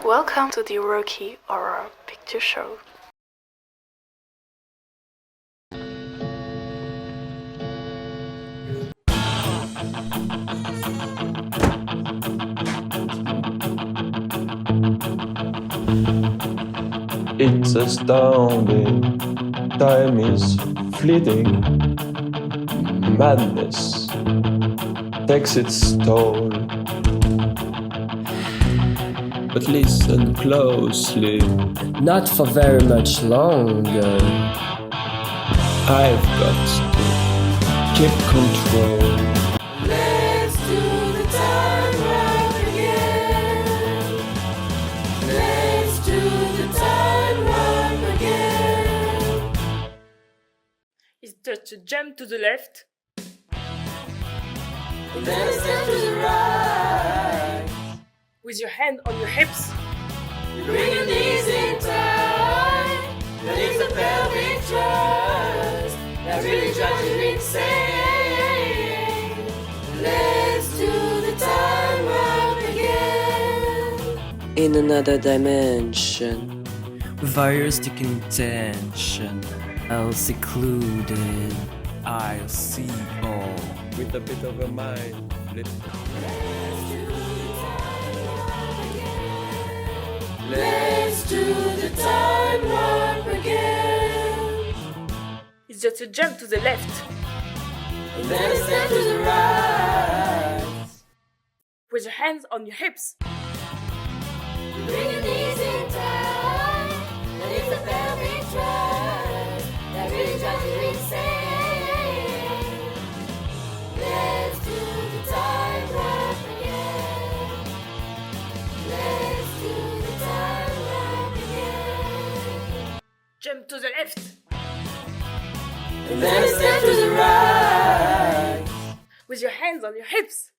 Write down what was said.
Welcome to the Rocky Horror Picture Show. It's astounding, time is fleeting, madness takes its toll. But listen closely, not for very much longer. I've got to keep control. Let's do the time warp again. Let's do the time warp again. It's just a jump to the left. Then a step to the right. With your hand on your hips. Bring your knees in tight. Release the pelvic thrust that really drives you insane. Let's do the time warp again. In another dimension, Virus taking attention, I'll secluded, I'll see all. With a bit of a mind flip. Let's do the time warp again. It's just a jump to the left. Then a step to the right. With your hands on your hips. Bring your knees in tight. Release the pelvic thrust that really drives you insane. Let's do the time warp again. Let's do the time warp again. Jump to the left. Then a step to the right. With your hands on your hips.